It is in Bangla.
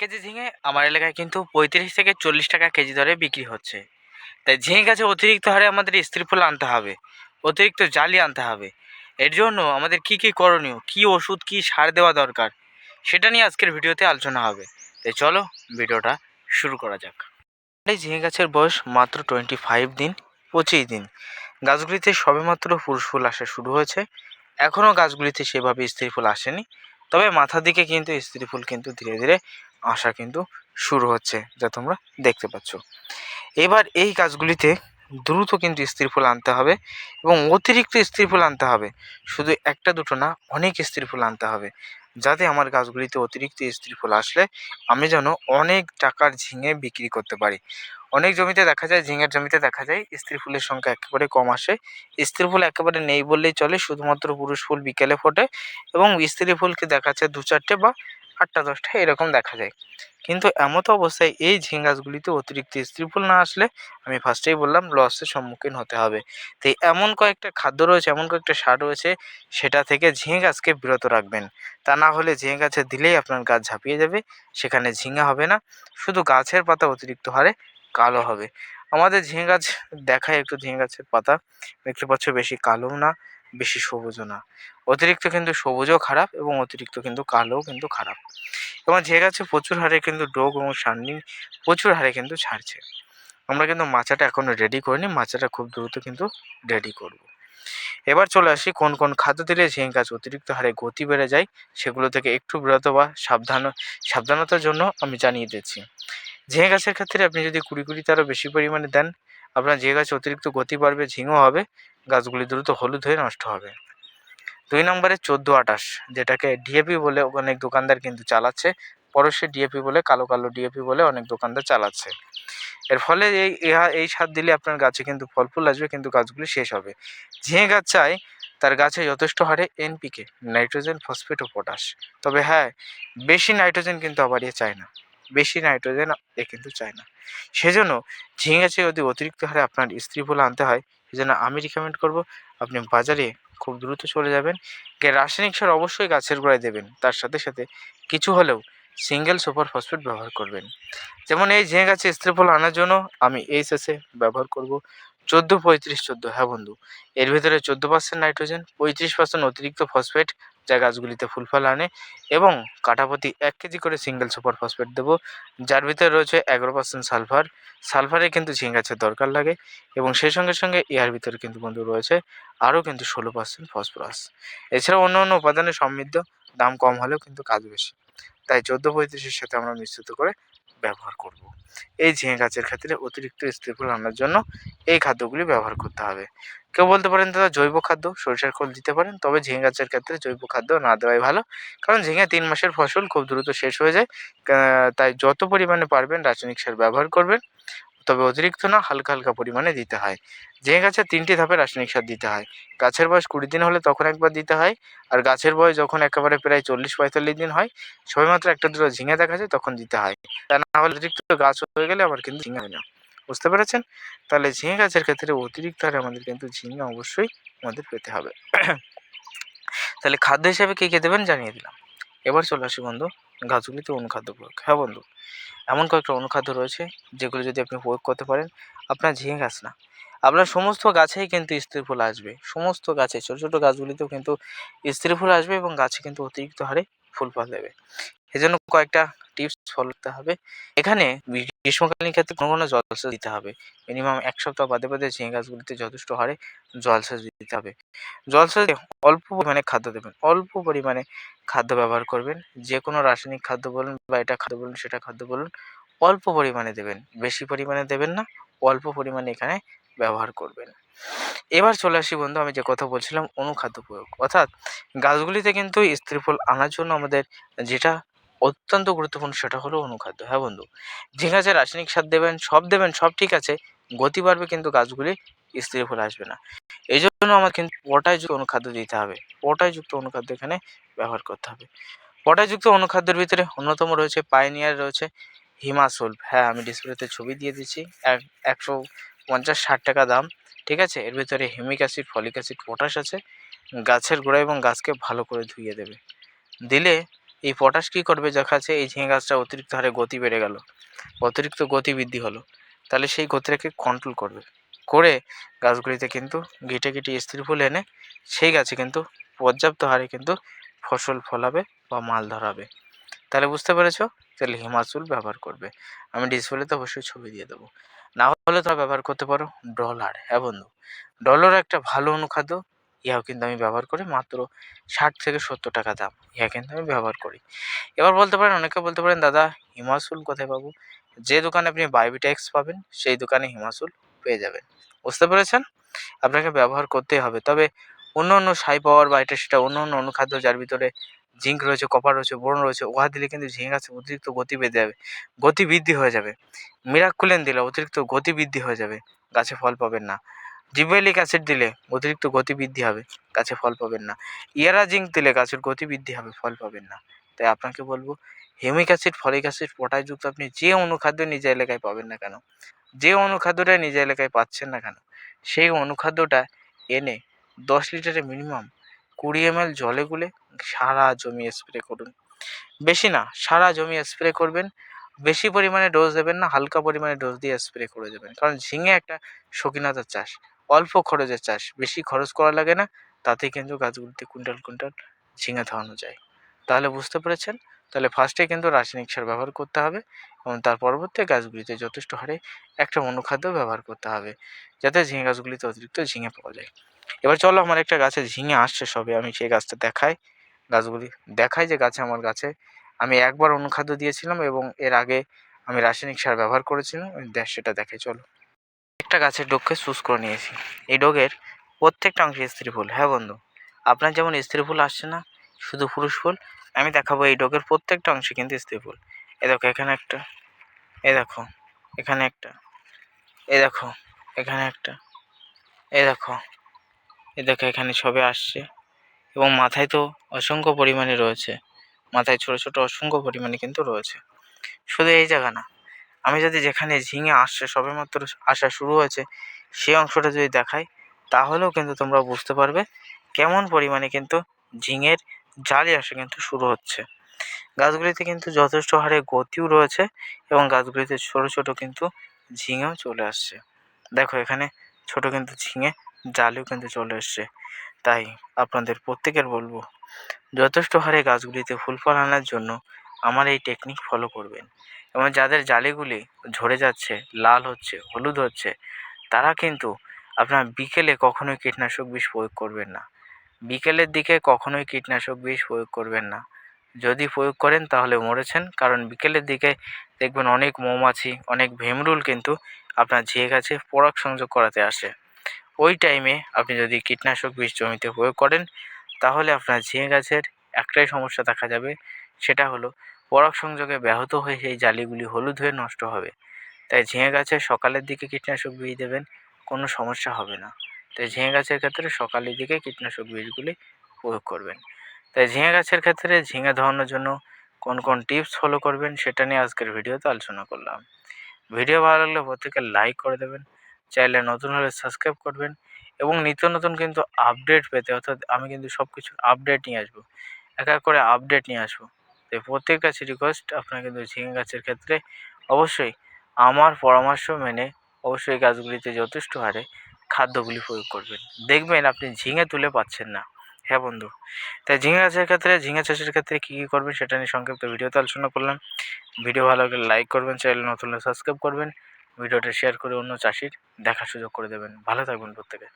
কেজি ঝিঙে আমার এলাকায় কিন্তু 35 থেকে 40 টাকা কেজি দরে বিক্রি হচ্ছে। তাই ঝিঙে গাছে অতিরিক্ত হারে আমাদের স্ত্রী ফুল আনতে হবে, অতিরিক্ত জালি আনতে হবে। এর জন্য আমাদের কি কি করণীয়, কি ওষুধ, কি সার দেওয়া দরকার, সেটা নিয়ে আজকের ভিডিওতে আলোচনা হবে। তাই চলো ভিডিওটা শুরু করা যাক। এই ঝিঙে গাছের বয়স মাত্র 25 দিন, 25 দিন। গাছগুলিতে সবেমাত্র পুরুষ ফুল আসা শুরু হয়েছে। এখনও গাছগুলিতে সেভাবে স্ত্রী ফুল আসেনি, তবে মাথার দিকে কিন্তু স্ত্রী ফুল কিন্তু ধীরে ধীরে আসা কিন্তু শুরু হচ্ছে, যা তোমরা দেখতে পাচ্ছ। এবার এই গাছগুলিতে দ্রুত কিন্তু স্ত্রী ফুল আনতে হবে এবং অতিরিক্ত স্ত্রী ফুল আনতে হবে। শুধু একটা দুটো না, অনেক স্ত্রী ফুল আনতে হবে, যাতে আমার গাছগুলিতে অতিরিক্ত স্ত্রী ফুল আসলে আমি যেন অনেক টাকার ঝিঙে বিক্রি করতে পারি। অনেক জমিতে দেখা যায়, ঝিঙের জমিতে দেখা যায় স্ত্রী ফুলের সংখ্যা একেবারে কম আসে। স্ত্রী ফুল একেবারে নেই বললেই চলে, শুধুমাত্র পুরুষ ফুল বিকেলে ফোটে এবং স্ত্রী ফুলকে দেখা যাচ্ছে 2-4টে বা 8টা-10টা এরকম দেখা যায়। কিন্তু এমতো অবস্থায় এই ঝিঙে গাছগুলিতে অতিরিক্ত স্ত্রী ফুল না আসলে আমি ফার্স্টেই বললাম লসের সম্মুখীন হতে হবে। তো এমন কয়েকটা খাদ্য রয়েছে, এমন কয়েকটা সার রয়েছে, সেটা থেকে ঝিঙে গাছকে বিরত রাখবেন। তা না হলে ঝিঙে গাছে দিলেই আপনার গাছ ঝাঁপিয়ে যাবে, সেখানে ঝিঙে হবে না, শুধু গাছের পাতা অতিরিক্ত হারে কালো হবে। আমাদের ঝিঙে গাছ দেখায় একটু, ঝিঙে গাছের পাতা দেখতে পাচ্ছ বেশি কালো না, বেশি সবুজও না। অতিরিক্ত কিন্তু সবুজও খারাপ এবং অতিরিক্ত কিন্তু কালোও কিন্তু খারাপ। এবং ঝিঙে গাছে প্রচুর হারে কিন্তু ডোগ এবং শার্নিং প্রচুর হারে কিন্তু ছাড়ছে। আমরা কিন্তু মাচাটা এখনো রেডি করিনি, মাচাটা খুব দ্রুত কিন্তু রেডি করব। এবার চলে আসি কোন কোন খাদ্য দিলে ঝিঙে গাছ অতিরিক্ত হারে গতি বেড়ে যায়, সেগুলো থেকে একটু বিরত বা সাবধানতার জন্য আমি জানিয়ে দিচ্ছি। ঝিঙে গাছের ক্ষেত্রে আপনি যদি কুড়িতে আরও বেশি পরিমাণে দেন, আপনার ঝিঙে গাছে অতিরিক্ত গতি বাড়বে, ঝিঙেও হবে, গাছগুলি দ্রুত হলুদ হয়ে নষ্ট হবে। 2 নম্বরে 14-28, যেটাকে ডিএপি বলে অনেক দোকানদার কিন্তু চালাচ্ছে। পরশে ডিএপি বলে, কালো কালো ডিএপি বলে অনেক দোকানদার চালাচ্ছে। এর ফলে এই সার দিলে আপনার গাছে কিন্তু ফল ফুল আসবে, কিন্তু গাছগুলি শেষ হবে। ঝিঙে গাছ চায় তার গাছে যথেষ্ট হারে এনপিকে, নাইট্রোজেন, ফসফেট ও পটাশ। তবে হ্যাঁ, বেশি নাইট্রোজেন কিন্তু আবার চায় না, বেশি নাইট্রোজেন কিন্তু চায় না। সেজন্য ঝিঙে গাছে যদি অতিরিক্ত হারে আপনার স্ত্রী ফুল আনতে হয়, সেজন্য আমি রিকমেন্ড করব আপনি বাজারে খুব দ্রুত চলে যাবেন, রাসায়নিক সার অবশ্যই গাছের গোড়ায় দেবেন, তার সাথে সাথে কিছু হলেও সিঙ্গেল সুপার ফসফেট ব্যবহার করবেন। যেমন এই ঝিঙে গাছে স্ত্রী ফুল আনার জন্য আমি এইচএসএ ব্যবহার করব 14-35-14। হ্যাঁ বন্ধু, এর ভিতরে 14% নাইট্রোজেন, 35% অতিরিক্ত ফসফেট, যা গাছগুলিতে ফুল ফল আনে, এবং কাঠাপ্রতি 1 কেজি করে সিঙ্গেল সুপার ফসফেট দেবো, যার ভিতরে রয়েছে 11% সালফার। সালফারে কিন্তু ঝিঙে গাছের দরকার লাগে, এবং সেই সঙ্গে সঙ্গে এর ভিতরে কিন্তু বন্ধু রয়েছে আরও কিন্তু 16% ফসফরাস। এছাড়াও অন্য অন্য উপাদানের সমৃদ্ধ, দাম কম হলেও কিন্তু কাজ বেশি। তাই 14-35-এর সাথে আমরা মিশ্রিত করে ব্যবহার করব। এই ঝিঙে গাছের ক্ষেত্রে অতিরিক্ত স্ত্রী ফুল আনার জন্য এই খাদ্যগুলি ব্যবহার করতে হবে। কেউ বলতে পারেন দাদা জৈব খাদ্য, সরিষার খোল দিতে পারেন, তবে ঝিঙে গাছের ক্ষেত্রে জৈব খাদ্য না দেওয়াই ভালো, কারণ ঝিঙে 3 মাসের ফসল, খুব দ্রুত শেষ হয়ে যায়। তাই যত পরিমাণে পারবেন রাসায়নিক সার ব্যবহার করবেন, তবে অতিরিক্ত না, হালকা হালকা পরিমাণে দিতে হয়। ঝিঙে গাছের 3টি ধাপে রাসায়নিক সার দিতে হয়। গাছের বয়স 20 দিন হলে তখন একবার দিতে হয়, আর গাছের বয়স যখন একেবারে প্রায় 40-45 দিন হয়, সবেমাত্র একটা দুটো ঝিঙে দেখা যায়, তখন দিতে হয়। তা না হলে অতিরিক্ত গাছ হয়ে গেলে আবার কিন্তু ঝিঙে হয় না। বুঝতে পেরেছেন? তাহলে ঝিঙে গাছের ক্ষেত্রে অতিরিক্ত হারে আমাদের কিন্তু ঝিঙে অবশ্যই আমাদের পেতে হবে। তাহলে খাদ্য হিসেবে কী কী দেবেন জানিয়ে দিলাম। এবার চলে আসি বন্ধু গাছগুলিতে অনুখাদ্য প্রয়োগ। হ্যাঁ বন্ধু, এমন কয়েকটা অনুখাদ্য রয়েছে যেগুলো যদি আপনি প্রয়োগ করতে পারেন, আপনার ঝিঙে গাছ না, আপনার সমস্ত গাছেই কিন্তু স্ত্রী ফুল আসবে। সমস্ত গাছে, ছোটো ছোটো গাছগুলিতেও কিন্তু স্ত্রী ফুল আসবে এবং গাছে কিন্তু অতিরিক্ত হারে ফুল ফল দেবে। এজন্য কয়েকটা টিপস ফলো করতে হবে। এখানে গ্রীষ্মকালীন ক্ষেত্রে কোনো কোনো জলসেচ দিতে হবে। মিনিমাম 1 সপ্তাহ বাদে বাদে ঝিঙে গাছগুলিতে যথেষ্ট হারে জলসেচ দিতে হবে। জলসেচ অল্প পরিমাণে খাদ্য দেবেন, অল্প পরিমাণে খাদ্য ব্যবহার করবেন। যে কোনো রাসায়নিক খাদ্য বলুন বা এটা খাদ্য বলুন, সেটা খাদ্য বলুন, অল্প পরিমাণে দেবেন, বেশি পরিমাণে দেবেন না, অল্প পরিমাণে এখানে ব্যবহার করবেন। এবার চলে আসি বন্ধু, আমি যে কথা বলছিলাম অনুখাদ্য প্রয়োগ, অর্থাৎ গাছগুলিতে কিন্তু স্ত্রী ফুল আনার জন্য আমাদের যেটা অত্যন্ত গুরুত্বপূর্ণ সেটা হলো অনুখাদ্য। হ্যাঁ বন্ধু, যে গাছে রাসায়নিক সার দেবেন, সব ঠিক আছে, গতি বাড়বে, কিন্তু গাছগুলি স্ত্রী ফুল আসবে না। এই জন্য আমার কিন্তু পটাশযুক্ত অনুখাদ্য দিতে হবে। পটাশযুক্ত অনুখাদ্য এখানে ব্যবহার করতে হবে। পটাশযুক্ত অনুখাদ্যের ভিতরে অন্যতম রয়েছে পাইনিয়ার, রয়েছে হিমাসোল্ভ। হ্যাঁ, আমি ডিসপ্লেতে ছবি দিয়ে দিচ্ছি। 150-60 টাকা দাম। ঠিক আছে, এর ভিতরে humic acid, folic acid, potash আছে। গাছের গোড়া এবং গাছকে ভালো করে ধুইয়ে দেবে। দিলে এই পটাশ কী করবে, দেখা যাচ্ছে এই ঝিঙে গাছটা অতিরিক্ত হারে গতি বেড়ে গেল, অতিরিক্ত গতি বৃদ্ধি হলো, তাহলে সেই গতিটাকে কন্ট্রোল করবে, করে গাছগুলিতে কিন্তু গিটে গিটে স্থির ফুল এনে সেই গাছে কিন্তু পর্যাপ্ত হারে কিন্তু ফসল ফলাবে বা মাল ধরাবে। তাহলে বুঝতে পেরেছো? তাহলে হিমাচল ব্যবহার করবে। আমি ডিসপ্লেতে অবশ্যই ছবি দিয়ে দেবো। না হলে তোমরা ব্যবহার করতে পারো ডলার। হ্যাঁ বন্ধু, ডলার একটা ভালো অনুখাদ্য। ইহাও কিন্তু আমি ব্যবহার করি, মাত্র 60 থেকে 70 টাকা দাম। ইহা কিন্তু আমি ব্যবহার করি। এবার বলতে পারেন, অনেকে বলতে পারেন, দাদা হিমাচল কোথায় পাবো? যে দোকানে আপনি বায়োবিটেক্স পাবেন সেই দোকানে হিমাচল পেয়ে যাবেন। বুঝতে পেরেছেন? আপনাকে ব্যবহার করতেই হবে। তবে অন্য অন্য সাই পাওয়ার বা এটা সেটা অন্য অন্য অনুখাদ্য যার ভিতরে জিঙ্ক রয়েছে, কপার রয়েছে, বোরন রয়েছে, উহা দিলে কিন্তু ঝিঙে গাছে অতিরিক্ত গতি বেঁধে যাবে, গতি বৃদ্ধি হয়ে যাবে। মিরাকুলেন দিলে অতিরিক্ত গতি বৃদ্ধি হয়ে যাবে, গাছে ফল পাবেন না। জিবেলিক অ্যাসিড দিলে অতিরিক্ত গতি বৃদ্ধি হবে, গাছে ফল পাবেন না। ইয়ারা জিঙ্ক দিলে গাছের গতি বৃদ্ধি হবে, ফল পাবেন না। তাই আপনাকে বলবো, হিউমিক অ্যাসিড, ফলিক অ্যাসিড, পটাশযুক্ত আপনি যে অনুখাদ্য নিজ এলাকায় পাবেন না কেন, যে অনুখাদ্যটা নিজ এলাকায় পাচ্ছেন না কেন, সেই অনুখাদ্যটা এনে 10 লিটারে মিনিমাম 20 ml জলে গুলে সারা জমি স্প্রে করুন। বেশি না, সারা জমি স্প্রে করবেন। বেশি পরিমাণে ডোজ দেবেন না, হালকা পরিমাণে ডোজ দিয়ে স্প্রে করে দেবেন। কারণ ঝিঙে একটা শৌখিনতার চাষ, অল্প খরচের চাষ, বেশি খরচ করা লাগে না, তাতেই কিন্তু গাছগুলিতে কুইন্টাল কুইন্টাল ঝিঙে ধরানো যায়। তাহলে বুঝতে পেরেছেন? তাহলে ফার্স্টে কিন্তু রাসায়নিক সার ব্যবহার করতে হবে এবং তার পরবর্তী গাছগুলিতে যথেষ্ট হারে একটা অনুখাদ্য ব্যবহার করতে হবে, যাতে ঝিঙে গাছগুলিতে অতিরিক্ত ঝিঙে পাওয়া যায়। এবার চলো, আমার একটা গাছে ঝিঙে আসছে সবে, আমি সেই গাছটা দেখাই। গাছগুলি দেখাই যে গাছে, আমার গাছে আমি একবার অনুখাদ্য দিয়েছিলাম এবং এর আগে আমি রাসায়নিক সার ব্যবহার করেছিলাম, সেটা দেখাই চলো। একটা গাছের ডগকে চুজ করে নিয়েছি। এই ডগের প্রত্যেকটা অংশে স্ত্রী ফুল। হ্যাঁ বন্ধু, আপনার যেমন স্ত্রী ফুল আসছে না, শুধু পুরুষ ফুল, আমি দেখাবো এই ডগের প্রত্যেকটা অংশে কিন্তু স্ত্রী ফুল। এ দেখো এখানে একটা, এ দেখো এখানে একটা, এ দেখো এখানে একটা, এ দেখো, এ দেখো এখানে সবে আসছে এবং মাথায় তো অসংখ্য পরিমাণে রয়েছে, মাথায় ছোট ছোট অসংখ্য পরিমাণে কিন্তু রয়েছে। শুধু এই জায়গা না, আমি যদি যেখানে ঝিঙে আসছে সবেমাত্র আসা শুরু হয়েছে সেই অংশটা যদি দেখাই, তাহলেও কিন্তু তোমরা বুঝতে পারবে কেমন পরিমাণে কিন্তু ঝিঙের জালি আসা কিন্তু শুরু হচ্ছে। গাছগুলিতে কিন্তু যথেষ্ট হারে গতিও রয়েছে এবং গাছগুলিতে ছোট ছোট কিন্তু ঝিঙেও চলে আসছে। দেখো এখানে ছোট কিন্তু ঝিঙে জালিও কিন্তু চলে এসছে। তাই আপনাদের প্রত্যেকের বলবো, যথেষ্ট হারে গাছগুলিতে ফুল ফল আনার জন্য আমার এই টেকনিক ফলো করবেন। এবং যাদের জালিগুলি ঝরে যাচ্ছে, লাল হচ্ছে, হলুদ হচ্ছে, তারা কিন্তু আপনার বিকেলে কখনোই কীটনাশক বিষ প্রয়োগ করবেন না। বিকেলের দিকে কখনোই কীটনাশক বিষ প্রয়োগ করবেন না। যদি প্রয়োগ করেন তাহলে মরেছেন, কারণ বিকেলের দিকে দেখবেন অনেক মৌমাছি, অনেক ভেমরুল কিন্তু আপনার ঝিঙে গাছে পরাগ সংযোগ করাতে আসে। ওই টাইমে আপনি যদি কীটনাশক বিষ জমিতে প্রয়োগ করেন, তাহলে আপনার ঝিঙে গাছের একটাই সমস্যা দেখা যাবে, সেটা হলো পরাগ সংযোগে ব্যাহত হয়ে সেই জালিগুলি হলুদ হয়ে নষ্ট হবে। তাই ঝিঙে গাছের সকালের দিকে কীটনাশক বিষ দেবেন, কোনো সমস্যা হবে না। তাই ঝিঙে গাছের ক্ষেত্রে সকালের দিকে কীটনাশক বিষগুলি প্রয়োগ করবেন। তাই ঝিঙে গাছের ক্ষেত্রে ঝিঙে ধরানোর জন্য কোন কোন টিপস ফলো করবেন সেটা নিয়ে আজকের ভিডিওতে আলোচনা করলাম। ভিডিও ভালো লাগলে প্রত্যেকে লাইক করে দেবেন, চাইলে নতুন হলে সাবস্ক্রাইব করবেন এবং নিত্য নতুন কিন্তু আপডেট পেতে, অর্থাৎ আমি কিন্তু সব কিছুর আপডেট নিয়ে আসবো, এক এক করে আপডেট নিয়ে আসবো। তাই প্রত্যেক কাছে রিকোয়েস্ট, আপনারা কিন্তু ঝিঙে গাছের ক্ষেত্রে অবশ্যই আমার পরামর্শ মেনে অবশ্যই গাছগুলিতে যথেষ্ট হারে খাদ্যগুলি প্রয়োগ করবেন। দেখবেন আপনি ঝিঙে তুলে পাচ্ছেন না। হ্যাঁ বন্ধু, তাই ঝিঙে গাছের ক্ষেত্রে, ঝিঙে চাষের ক্ষেত্রে কী কী করবেন সেটা নিয়ে সংক্ষিপ্ত ভিডিওতে আলোচনা করলাম। ভিডিও ভালো লাগলে লাইক করবেন, চ্যানেল নতুন হলে সাবস্ক্রাইব করবেন, ভিডিওটা শেয়ার করে অন্য চাষির দেখার সুযোগ করে দেবেন। ভালো থাকবেন প্রত্যেকে।